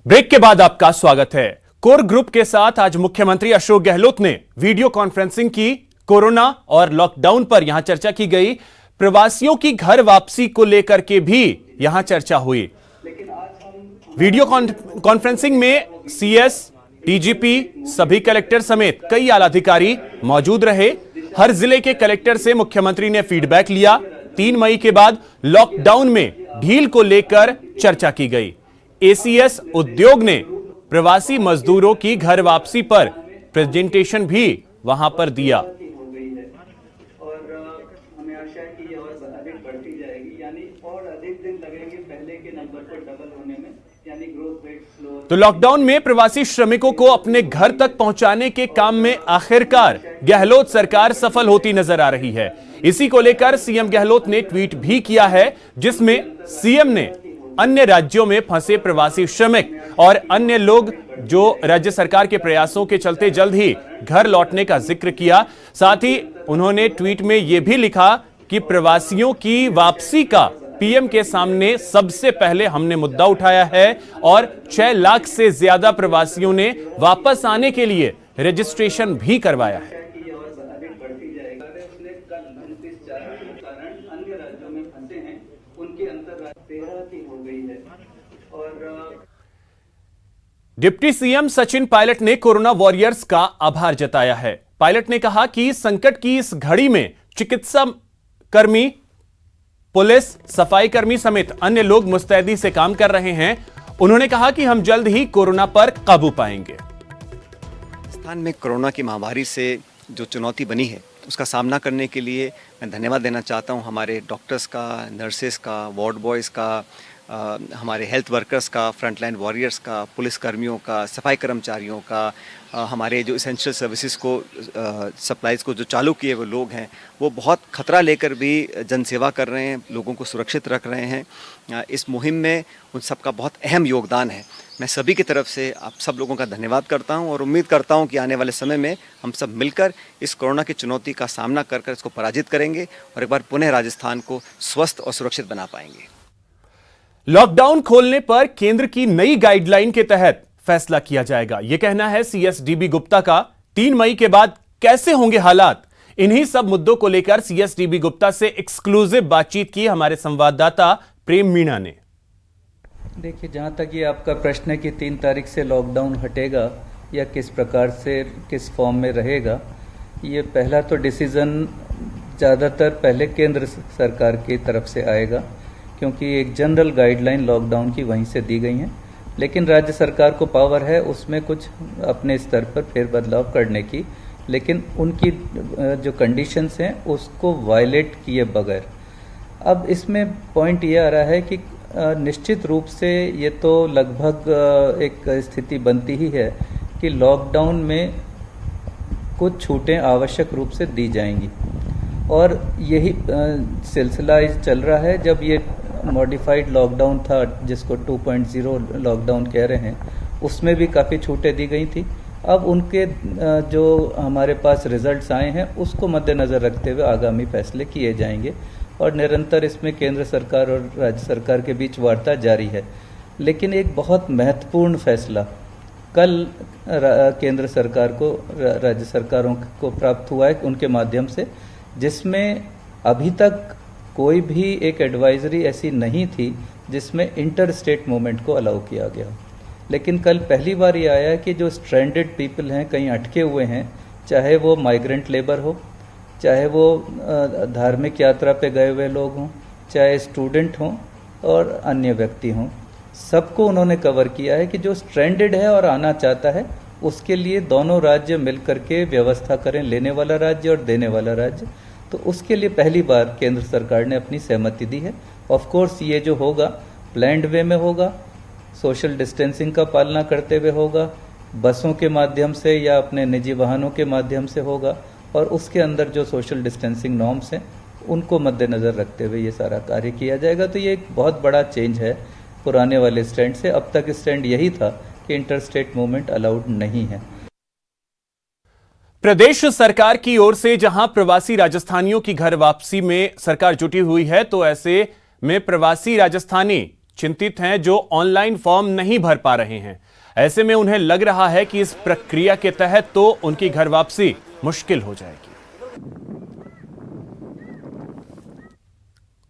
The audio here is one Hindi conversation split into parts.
ब्रेक के बाद आपका स्वागत है। कोर ग्रुप के साथ आज मुख्यमंत्री अशोक गहलोत ने वीडियो कॉन्फ्रेंसिंग की। कोरोना और लॉकडाउन पर यहां चर्चा की गई। प्रवासियों की घर वापसी को लेकर के भी यहां चर्चा हुई। वीडियो कॉन्फ्रेंसिंग में सीएस, डीजीपी, सभी कलेक्टर समेत कई आला अधिकारी मौजूद रहे। हर जिले के कलेक्टर से मुख्यमंत्री ने फीडबैक लिया। 3 मई के बाद लॉकडाउन में ढील को लेकर चर्चा की गई। एसीएस उद्योग ने प्रवासी मजदूरों की घर वापसी पर प्रेजेंटेशन भी वहां पर दिया। और हमें आशा है कि ये और अधिक बढ़ती जाएगी, यानी और अधिक दिन लगेंगे पहले के नंबर पर डबल होने में, यानी ग्रोथ रेट स्लो। तो लॉकडाउन में प्रवासी श्रमिकों को अपने घर तक पहुंचाने के काम में आखिरकार गहलोत सरकार सफल होती नजर आ रही है। इसी को लेकर सीएम गहलोत ने ट्वीट भी किया है, जिसमें सीएम ने अन्य राज्यों में फंसे प्रवासी श्रमिक और अन्य लोग जो राज्य सरकार के प्रयासों के चलते जल्द ही घर लौटने का जिक्र किया। साथ ही उन्होंने ट्वीट में यह भी लिखा कि प्रवासियों की वापसी का पीएम के सामने सबसे पहले हमने मुद्दा उठाया है और 6 लाख से ज्यादा प्रवासियों ने वापस आने के लिए रजिस्ट्रेशन भी करवाया है। अन्य राज्यों में फंसे हैं, उनके अंतर्राष्ट्रीय हो गई है। और डिप्टी सीएम सचिन पायलट ने कोरोना वॉरियर्स का आभार जताया है। पायलट ने कहा कि संकट की इस घड़ी में चिकित्सा कर्मी, पुलिस, सफाई कर्मी समेत अन्य लोग मुस्तैदी से काम कर रहे हैं। उन्होंने कहा कि हम जल्द ही कोरोना पर काबू पाएंगे। राजस्थान में कोरोना की महामारी से जो चुनौती बनी है उसका सामना करने के लिए मैं धन्यवाद देना चाहता हूं हमारे डॉक्टर्स का, नर्सेस का, वार्ड बॉयज़ का, हमारे हेल्थ वर्कर्स का, फ्रंटलाइन वॉरियर्स का, पुलिस कर्मियों का, सफाई कर्मचारियों का, हमारे जो इसेंशियल सर्विसेज को सप्लाईज को जो चालू किए वो लोग हैं, वो बहुत खतरा लेकर भी जनसेवा कर रहे हैं, लोगों को सुरक्षित रख रहे हैं। इस मुहिम में उन सबका बहुत अहम योगदान है। मैं सभी की तरफ से आप सब लोगों का धन्यवाद करता हूं और उम्मीद करता हूं कि आने वाले समय में हम सब मिलकर इस कोरोना की चुनौती का सामना कर इसको पराजित करेंगे और एक बार पुनः राजस्थान को स्वस्थ और सुरक्षित बना पाएंगे। लॉकडाउन खोलने पर केंद्र की नई गाइडलाइन के तहत फैसला किया जाएगा, यह कहना है सीएस डीबी गुप्ता का। 3 मई के बाद कैसे होंगे हालात, इन्हीं सब मुद्दों को लेकर सीएस डीबी गुप्ता से एक्सक्लूसिव बातचीत की हमारे संवाददाता प्रेम मीणा ने। देखिए, जहाँ तक ये आपका प्रश्न है कि 3 तारीख से लॉकडाउन हटेगा या किस प्रकार से, किस फॉर्म में रहेगा, ये पहला तो डिसीजन ज़्यादातर पहले केंद्र सरकार की तरफ से आएगा, क्योंकि एक जनरल गाइडलाइन लॉकडाउन की वहीं से दी गई हैं। लेकिन राज्य सरकार को पावर है उसमें कुछ अपने स्तर पर फेरबदलाव करने की, लेकिन उनकी जो कंडीशंस हैं उसको वायलेट किए बगैर। अब इसमें पॉइंट ये आ रहा है कि निश्चित रूप से ये तो लगभग एक स्थिति बनती ही है कि लॉकडाउन में कुछ छूटें आवश्यक रूप से दी जाएंगी, और यही सिलसिला चल रहा है। जब ये मॉडिफाइड लॉकडाउन था, जिसको 2.0 लॉकडाउन कह रहे हैं, उसमें भी काफ़ी छूटें दी गई थी। अब उनके जो हमारे पास रिजल्ट्स आए हैं उसको मद्देनज़र रखते हुए आगामी फैसले किए जाएंगे, और निरंतर इसमें केंद्र सरकार और राज्य सरकार के बीच वार्ता जारी है। लेकिन एक बहुत महत्वपूर्ण फैसला कल केंद्र सरकार को, राज्य सरकारों को प्राप्त हुआ है उनके माध्यम से, जिसमें अभी तक कोई भी एक एडवाइजरी ऐसी नहीं थी जिसमें इंटर स्टेट मूवमेंट को अलाउ किया गया। लेकिन कल पहली बार ये आया है कि जो स्ट्रैंडेड पीपल हैं, कहीं अटके हुए हैं, चाहे वो माइग्रेंट लेबर हो, चाहे वो धार्मिक यात्रा पे गए हुए लोग हों, चाहे स्टूडेंट हों और अन्य व्यक्ति हों, सबको उन्होंने कवर किया है कि जो स्ट्रैंडेड है और आना चाहता है उसके लिए दोनों राज्य मिलकर के व्यवस्था करें, लेने वाला राज्य और देने वाला राज्य। तो उसके लिए पहली बार केंद्र सरकार ने अपनी सहमति दी है। ऑफ कोर्स ये जो होगा प्लान्ड वे में होगा, सोशल डिस्टेंसिंग का पालना करते हुए होगा, बसों के माध्यम से या अपने निजी वाहनों के माध्यम से होगा, और उसके अंदर जो सोशल डिस्टेंसिंग नॉर्म्स हैं उनको मद्देनज़र रखते हुए ये सारा कार्य किया जाएगा। तो ये एक बहुत बड़ा चेंज है पुराने वाले स्टैंड से। अब तक स्टैंड यही था कि इंटर स्टेट मूवमेंट अलाउड नहीं है। प्रदेश सरकार की ओर से जहां प्रवासी राजस्थानियों की घर वापसी में सरकार जुटी हुई है, तो ऐसे में प्रवासी राजस्थानी चिंतित हैं जो ऑनलाइन फॉर्म नहीं भर पा रहे हैं। ऐसे में उन्हें लग रहा है कि इस प्रक्रिया के तहत तो उनकी घर वापसी मुश्किल हो जाएगी।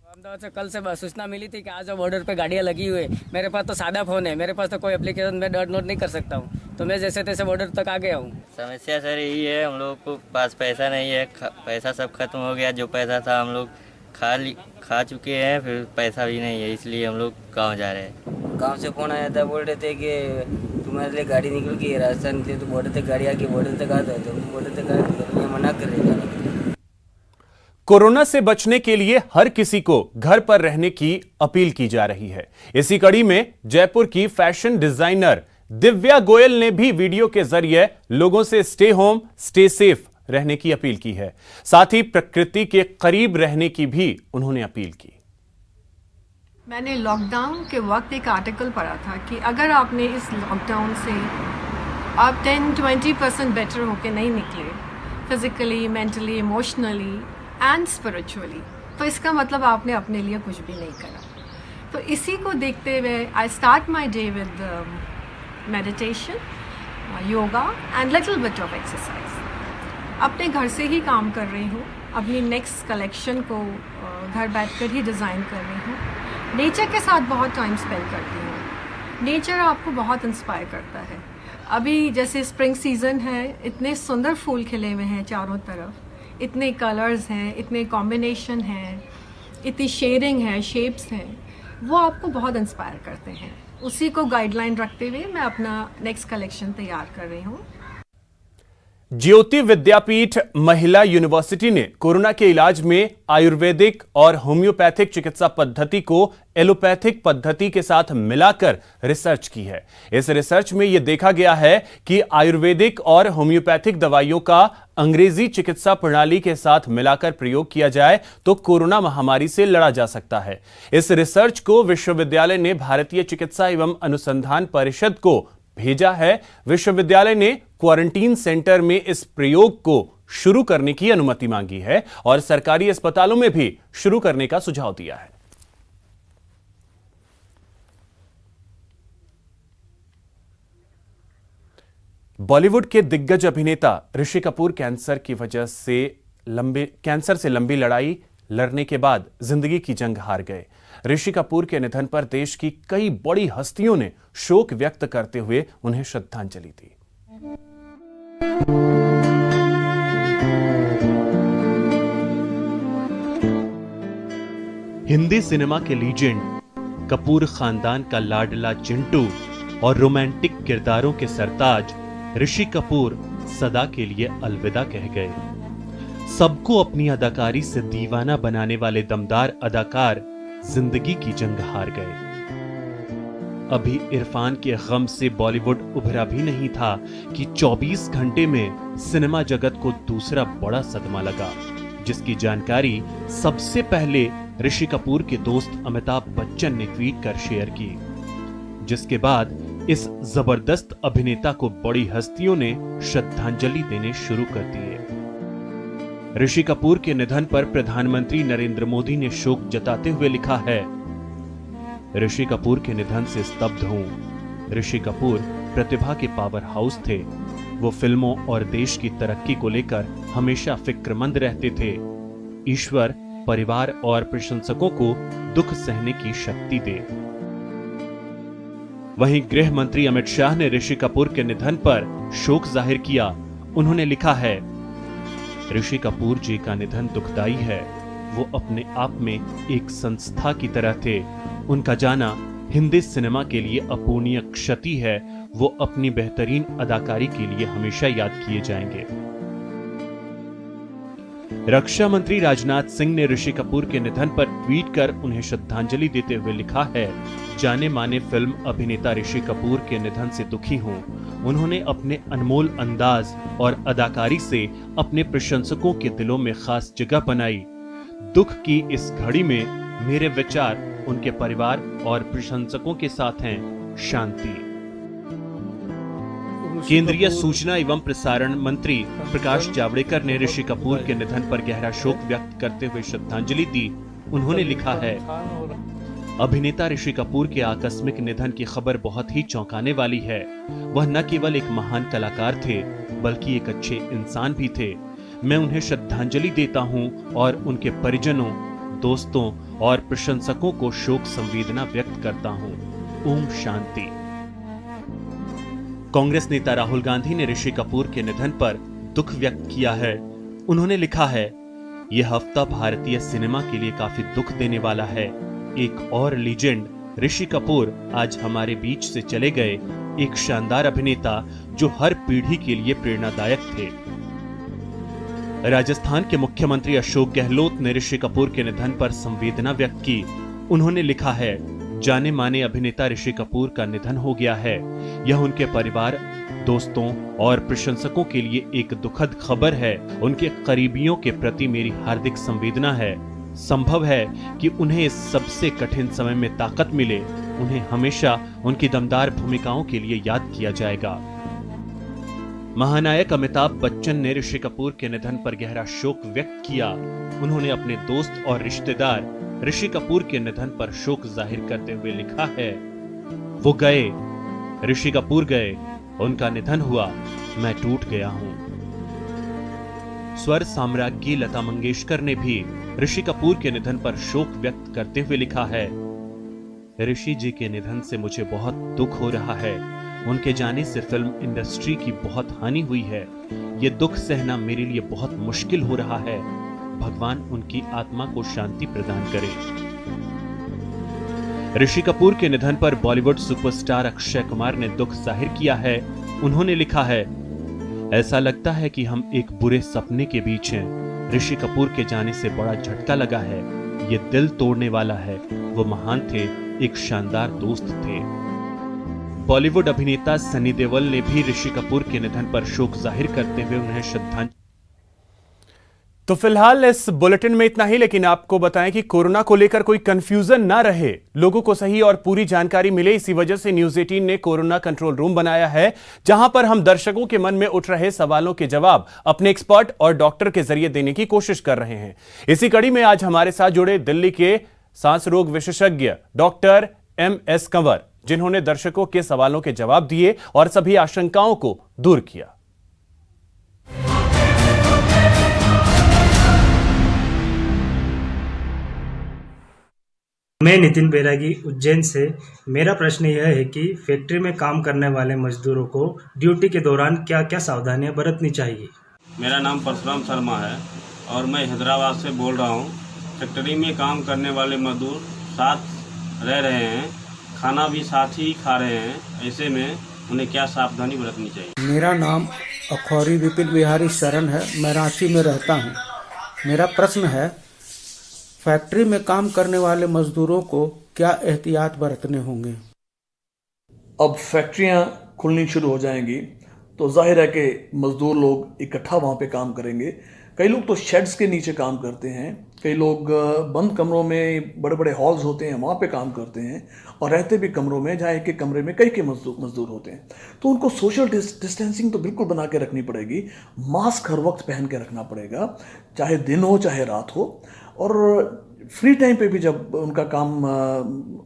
अहमदाबाद से कल से सूचना मिली थी कि आज बॉर्डर पे गाड़ियां लगी हुई है। मेरे पास तो सादा फोन है, मेरे पास तो कोई एप्लीकेशन में डाउनलोड नहीं कर सकता हूँ, तो मैं जैसे तैसे बॉर्डर तक आ गया हूँ। समस्या सर यही है, हम लोग को पास पैसा नहीं है, पैसा सब खत्म हो गया। जो पैसा था हम लोग खा चुके हैं, फिर पैसा भी नहीं है, इसलिए हम लोग गाँव जा रहे हैं। गांव से फोन आया था, बोल रहे थे कि तुम्हारे लिए गाड़ी निकल गई है, राजस्थान के तो बॉर्डर तक गाड़ी आके बॉर्डर तक आता है, तो बॉर्डर तक आए तो ये मना कर रहे हैं। कोरोना से बचने के लिए हर किसी को घर पर रहने की अपील की जा रही है। इसी कड़ी में जयपुर की फैशन डिजाइनर दिव्या गोयल ने भी वीडियो के जरिए लोगों से स्टे होम स्टे सेफ रहने की अपील की है। साथ ही प्रकृति के करीब रहने की भी उन्होंने अपील की। मैंने लॉकडाउन के वक्त एक आर्टिकल पढ़ा था कि अगर आपने इस लॉकडाउन से आप 10-20% बेटर होके नहीं निकले physically, mentally, emotionally and spiritually, तो इसका मतलब आपने अपने लिए कुछ भी नहीं करा। तो इसी को देखते हुए I start my day with meditation, yoga and little bit of exercise. अपने घर से ही काम कर रही हूँ, अपनी नेक्स्ट कलेक्शन को घर बैठकर ही डिज़ाइन कर रही हूँ। नेचर के साथ बहुत टाइम स्पेंड करती हूँ। नेचर आपको बहुत इंस्पायर करता है। अभी जैसे स्प्रिंग सीज़न है, इतने सुंदर फूल खिले हुए हैं चारों तरफ, इतने कलर्स हैं, इतने कॉम्बिनेशन हैं, इतनी शेडिंग है, शेप्स हैं, वो आपको बहुत इंस्पायर करते हैं। उसी को गाइडलाइन रखते हुए मैं अपना नेक्स्ट कलेक्शन तैयार कर रही हूँ। ज्योति विद्यापीठ महिला यूनिवर्सिटी ने कोरोना के इलाज में आयुर्वेदिक और होम्योपैथिक चिकित्सा पद्धति को एलोपैथिक पद्धति के साथ मिलाकर रिसर्च की है। इस रिसर्च में यह देखा गया है कि आयुर्वेदिक और होम्योपैथिक दवाइयों का अंग्रेजी चिकित्सा प्रणाली के साथ मिलाकर प्रयोग किया जाए तो कोरोना महामारी से लड़ा जा सकता है। इस रिसर्च को विश्वविद्यालय ने भारतीय चिकित्सा एवं अनुसंधान परिषद को भेजा है। विश्वविद्यालय ने क्वारंटीन सेंटर में इस प्रयोग को शुरू करने की अनुमति मांगी है और सरकारी अस्पतालों में भी शुरू करने का सुझाव दिया है। बॉलीवुड के दिग्गज अभिनेता ऋषि कपूर कैंसर से लंबी लड़ाई लड़ने के बाद जिंदगी की जंग हार गए। ऋषि कपूर के निधन पर देश की कई बड़ी हस्तियों ने शोक व्यक्त करते हुए उन्हें श्रद्धांजलि दी। हिंदी सिनेमा के लीजेंड, कपूर खानदान का लाडला चिंटू और रोमांटिक किरदारों के सरताज ऋषि कपूर सदा के लिए अलविदा कह गए। सबको अपनी अदाकारी से दीवाना बनाने वाले दमदार अदाकार जिंदगी की जंग हार गए। अभी इरफान के गम से बॉलीवुड उभरा भी नहीं था कि 24 घंटे में सिनेमा जगत को दूसरा बड़ा सदमा लगा, जिसकी जानकारी सबसे पहले ऋषि कपूर के दोस्त अमिताभ बच्चन ने ट्वीट कर शेयर की, जिसके बाद इस जबरदस्त अभिनेता को बड़ी हस्तियों ने श्रद्धांजलि देने शुरू कर दिए। ऋषि कपूर के निधन पर प्रधानमंत्री नरेंद्र मोदी ने शोक जताते हुए लिखा है, ऋषि कपूर के निधन से स्तब्ध हूं। ऋषि कपूर प्रतिभा के पावर हाउस थे। वो फिल्मों और देश की तरक्की को लेकर हमेशा फिक्रमंद रहते थे। ईश्वर परिवार और प्रशंसकों को दुख सहने की शक्ति दे। वहीं गृह मंत्री अमित शाह ने ऋषि कपूर के निधन पर शोक जाहिर किया। उन्होंने लिखा है, ऋषि कपूर जी का निधन दुखदाई है। वो अपने आप में एक संस्था की तरह थे। उनका जाना हिंदी सिनेमा के लिए अपूर्णीय क्षति है। वो अपनी बेहतरीन अदाकारी के लिए हमेशा याद किए जाएंगे। रक्षा मंत्री राजनाथ सिंह ने ऋषि कपूर के निधन पर ट्वीट कर उन्हें श्रद्धांजलि देते हुए लिखा है, जाने माने फिल्म अभिनेता ऋषि कपूर के निधन से दुखी हूं। उन्होंने अपने अनमोल अंदाज और अदाकारी से अपने प्रशंसकों के दिलों में खास जगह बनाई। दुख की इस घड़ी में मेरे विचार उनके परिवार और प्रशंसकों के साथ हैं। शांति। केंद्रीय सूचना एवं प्रसारण मंत्री प्रकाश जावड़ेकर ने ऋषि कपूर के निधन पर गहरा शोक व्यक्त करते हुए श्रद्धांजलि दी। उन्होंने लिखा है, अभिनेता ऋषि कपूर के आकस्मिक निधन की खबर बहुत ही चौंकाने वाली है। वह न केवल एक महान कलाकार थे, बल्कि एक अच्छे इंसान भी थे। मैं उन्हें श्रद्धांजलि देता हूं और उनके परिजनों, दोस्तों और प्रशंसकों को शोक संवेदना व्यक्त करता हूं। ओम शांति। कांग्रेस नेता राहुल गांधी ने ऋषि कपूर के निधन पर दुख व्यक्त किया है। उन्होंने लिखा है, यह हफ्ता भारतीय सिनेमा के लिए काफी दुख देने वाला है। एक और लीजेंड ऋषि कपूर आज हमारे बीच से चले गए, एक शानदार अभिनेता जो हर पीढ़ी के लिए प्रेरणादायक थे। राजस्थान के मुख्यमंत्री अशोक गहलोत ने ऋषि कपूर के निधन पर संवेदना व्यक्त की। उन्होंने लिखा है, जाने माने अभिनेता ऋषि कपूर का निधन हो गया है। यह उनके परिवार, दोस्तों और प्रशंसकों के लिए एक दुखद खबर है। उनके करीबियों के प्रति मेरी हार्दिक संवेदना है। संभव है कि उन्हें इस सबसे कठिन समय में ताकत मिले। उन्हें हमेशा उनकी दमदार भूमिकाओं के लिए याद किया जाएगा। महानायक अमिताभ बच्चन ने ऋषि कपूर के निधन पर गहरा शोक व्यक्त किया। उन्होंने अपने दोस्त और रिश्तेदार ऋषि कपूर के निधन पर शोक जाहिर करते हुए लिखा है, वो गए, ऋषि कपूर गए, उनका निधन हुआ, मैं टूट गया हूं। स्वर साम्राज्ञी लता मंगेशकर ने भी ऋषि कपूर के निधन पर शोक व्यक्त करते हुए लिखा है, ऋषि जी के निधन से मुझे बहुत दुख हो रहा है। उनके जाने से फिल्म इंडस्ट्री की बहुत हानि हुई है। ये दुख सहना मेरे लिए बहुत मुश्किल हो रहा है। भगवान उनकी आत्मा को शांति प्रदान करे। ऋषि कपूर के निधन पर बॉलीवुड सुपरस्टार अक्षय कुमार ने दुख जाहिर किया है। उन्होंने लिखा है, ऐसा लगता है कि हम एक बुरे सपने के बीच हैं। ऋषि कपूर के जाने से बड़ा झटका लगा है। ये दिल तोड़ने वाला है। वो महान थे, एक शानदार दोस्त थे। बॉलीवुड अभिनेता सनी देओल ने भी ऋषि कपूर के निधन पर शोक जाहिर करते हुए उन्हें श्रद्धांजलि। तो फिलहाल इस बुलेटिन में इतना ही, लेकिन आपको बताएं कि कोरोना को लेकर कोई कंफ्यूजन ना रहे, लोगों को सही और पूरी जानकारी मिले। इसी वजह से न्यूज 18 ने कोरोना कंट्रोल रूम बनाया है, जहां पर हम दर्शकों के मन में उठ रहे सवालों के जवाब अपने एक्सपर्ट और डॉक्टर के जरिए देने की कोशिश कर रहे हैं। इसी कड़ी में आज हमारे साथ जुड़े दिल्ली के सांस रोग विशेषज्ञ डॉक्टर MS कंवर, जिन्होंने दर्शकों के सवालों के जवाब दिए और सभी आशंकाओं को दूर किया। मैं नितिन बैरागी उज्जैन से। मेरा प्रश्न यह है कि फैक्ट्री में काम करने वाले मजदूरों को ड्यूटी के दौरान क्या क्या सावधानियां बरतनी चाहिए। मेरा नाम परशुराम शर्मा है और मैं हैदराबाद से बोल रहा हूँ। फैक्ट्री में काम करने वाले मजदूर साथ रह रहे हैं, खाना भी साथ ही खा रहे हैं, ऐसे में उन्हें क्या सावधानी बरतनी चाहिए। मेरा नाम अखौरी विपिन बिहारी शरण है। मैं रांची में रहता हूँ। मेरा प्रश्न है, फैक्ट्री में काम करने वाले मजदूरों को क्या एहतियात बरतने होंगे। अब फैक्ट्रियां खुलनी शुरू हो जाएंगी तो जाहिर है कि मजदूर लोग इकट्ठा वहाँ पे काम करेंगे। कई लोग तो शेड्स के नीचे काम करते हैं, कई लोग बंद कमरों में, बड़े बड़े हॉल्स होते हैं वहाँ पे काम करते हैं, और रहते भी कमरों में जहाँ एक एक कमरे में कई मजदूर होते हैं। तो उनको सोशल डिस्टेंसिंग तो बिल्कुल बना के रखनी पड़ेगी। मास्क हर वक्त पहन के रखना पड़ेगा, चाहे दिन हो चाहे रात हो। और फ्री टाइम पे भी जब उनका काम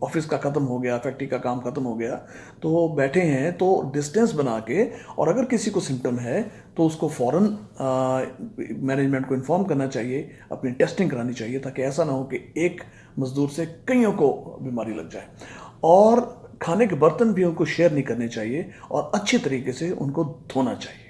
ऑफिस का ख़त्म हो गया, फैक्ट्री का काम ख़त्म हो गया, तो बैठे हैं तो डिस्टेंस बना के, और अगर किसी को सिम्टम है तो उसको फ़ौरन मैनेजमेंट को इन्फॉर्म करना चाहिए, अपनी टेस्टिंग करानी चाहिए, ताकि ऐसा ना हो कि एक मज़दूर से कईयों को बीमारी लग जाए। और खाने के बर्तन भी उनको शेयर नहीं करने चाहिए और अच्छे तरीके से उनको धोना चाहिए।